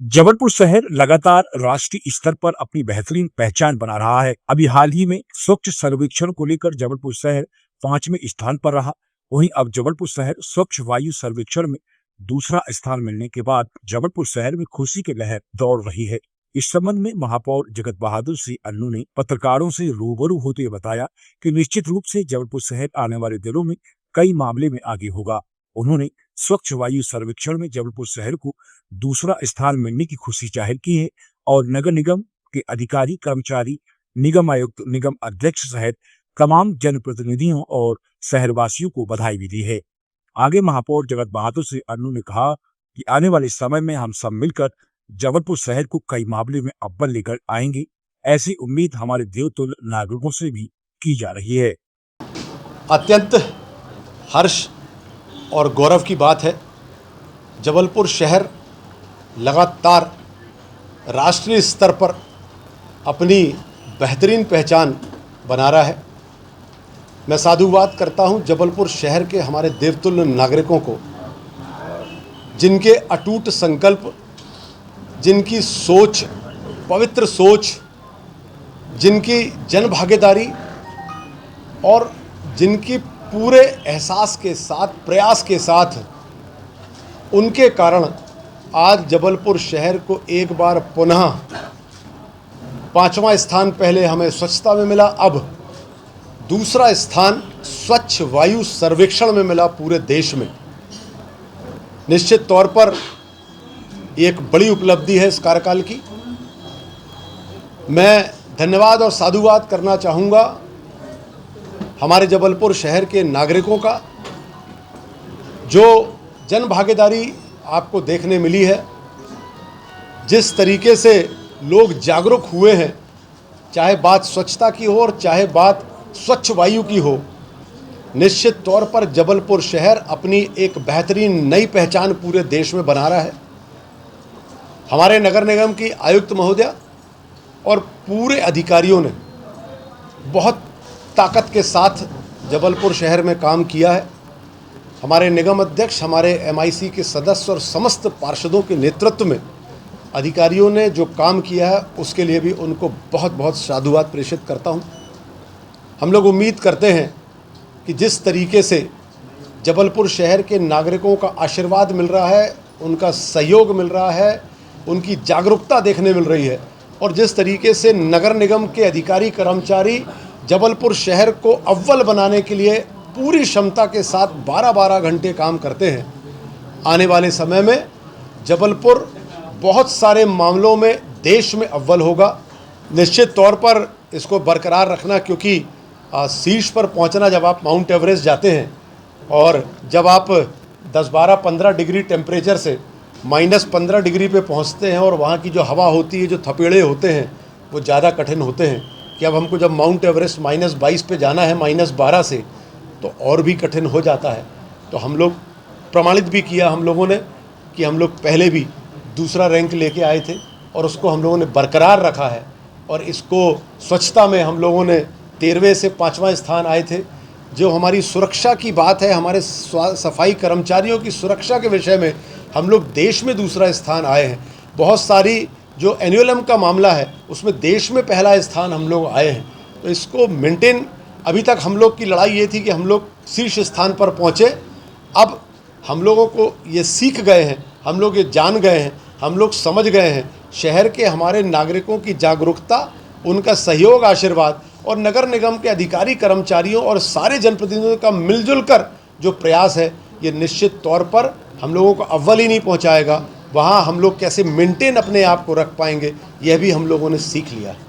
जबलपुर शहर लगातार राष्ट्रीय स्तर पर अपनी बेहतरीन पहचान बना रहा है। अभी हाल ही में स्वच्छ सर्वेक्षण को लेकर जबलपुर शहर 5वें स्थान पर रहा। वहीं अब जबलपुर शहर स्वच्छ वायु सर्वेक्षण में दूसरा स्थान मिलने के बाद जबलपुर शहर में खुशी की लहर दौड़ रही है। इस संबंध में महापौर जगत बहादुर सिंह अन्नू ने पत्रकारों से रूबरू होते हुए बताया कि निश्चित रूप से जबलपुर शहर आने वाले दिनों में कई मामले में आगे होगा। उन्होंने स्वच्छ वायु सर्वेक्षण में जबलपुर शहर को दूसरा स्थान मिलने की खुशी जाहिर की है और नगर निगम के अधिकारी कर्मचारी, निगम आयुक्त, निगम अध्यक्ष सहित तमाम जनप्रतिनिधियों और शहरवासियों को बधाई भी दी है। आगे महापौर जगत बहादुर सिंह अन्नू ने कहा कि आने वाले समय में हम सब मिलकर जबलपुर शहर को कई मामले में अव्वल लेकर आएंगे। ऐसी उम्मीद हमारे देवतुल्य नागरिकों से भी की जा रही है। अत्यंत हर्ष और गौरव की बात है, जबलपुर शहर लगातार राष्ट्रीय स्तर पर अपनी बेहतरीन पहचान बना रहा है। मैं साधुवाद करता हूं जबलपुर शहर के हमारे देवतुल्य नागरिकों को, जिनके अटूट संकल्प, जिनकी सोच, पवित्र सोच, जिनकी जन भागीदारी और जिनकी पूरे एहसास के साथ, प्रयास के साथ, उनके कारण आज जबलपुर शहर को एक बार पुनः 5वां स्थान, पहले हमें स्वच्छता में मिला, अब दूसरा स्थान स्वच्छ वायु सर्वेक्षण में मिला पूरे देश में। निश्चित तौर पर एक बड़ी उपलब्धि है इस कार्यकाल की। मैं धन्यवाद और साधुवाद करना चाहूँगा हमारे जबलपुर शहर के नागरिकों का, जो जन भागीदारी आपको देखने मिली है, जिस तरीके से लोग जागरूक हुए हैं, चाहे बात स्वच्छता की हो और चाहे बात स्वच्छ वायु की हो। निश्चित तौर पर जबलपुर शहर अपनी एक बेहतरीन नई पहचान पूरे देश में बना रहा है। हमारे नगर निगम की आयुक्त महोदया और पूरे अधिकारियों ने बहुत ताकत के साथ जबलपुर शहर में काम किया है। हमारे निगम अध्यक्ष, हमारे MIC के सदस्य और समस्त पार्षदों के नेतृत्व में अधिकारियों ने जो काम किया है, उसके लिए भी उनको बहुत बहुत साधुवाद प्रेषित करता हूं। हम लोग उम्मीद करते हैं कि जिस तरीके से जबलपुर शहर के नागरिकों का आशीर्वाद मिल रहा है, उनका सहयोग मिल रहा है, उनकी जागरूकता देखने मिल रही है, और जिस तरीके से नगर निगम के अधिकारी कर्मचारी जबलपुर शहर को अव्वल बनाने के लिए पूरी क्षमता के साथ 12-12 घंटे काम करते हैं, आने वाले समय में जबलपुर बहुत सारे मामलों में देश में अव्वल होगा। निश्चित तौर पर इसको बरकरार रखना, क्योंकि शीर्ष पर पहुंचना, जब आप माउंट एवरेस्ट जाते हैं और जब आप 10-12-15 डिग्री टेम्परेचर से -15 डिग्री पे पहुंचते हैं और वहाँ की जो हवा होती है, जो थपेड़े होते हैं, वो ज़्यादा कठिन होते हैं कि अब हमको जब माउंट एवरेस्ट -22 पे जाना है -12 से, तो और भी कठिन हो जाता है। तो हम लोग प्रमाणित भी किया हम लोगों ने कि हम लोग पहले भी दूसरा रैंक लेके आए थे और उसको हम लोगों ने बरकरार रखा है, और इसको स्वच्छता में हम लोगों ने 13वें से 5वां स्थान आए थे। जो हमारी सुरक्षा की बात है, हमारे सफाई कर्मचारियों की सुरक्षा के विषय में हम लोग देश में दूसरा स्थान आए हैं। बहुत सारी जो एनुअलम का मामला है, उसमें देश में पहला स्थान हम लोग आए हैं। तो इसको मेंटेन, अभी तक हम लोग की लड़ाई ये थी कि हम लोग शीर्ष स्थान पर पहुँचे। अब हम लोगों को ये सीख गए हैं, हम लोग ये जान गए हैं, हम लोग समझ गए हैं, शहर के हमारे नागरिकों की जागरूकता, उनका सहयोग, आशीर्वाद और नगर निगम के अधिकारी कर्मचारियों और सारे जनप्रतिनिधियों का मिलजुल कर जो प्रयास है, ये निश्चित तौर पर हम लोगों को अव्वल ही नहीं पहुंचाएगा। वहाँ हम लोग कैसे मेंटेन अपने आप को रख पाएंगे, यह भी हम लोगों ने सीख लिया है।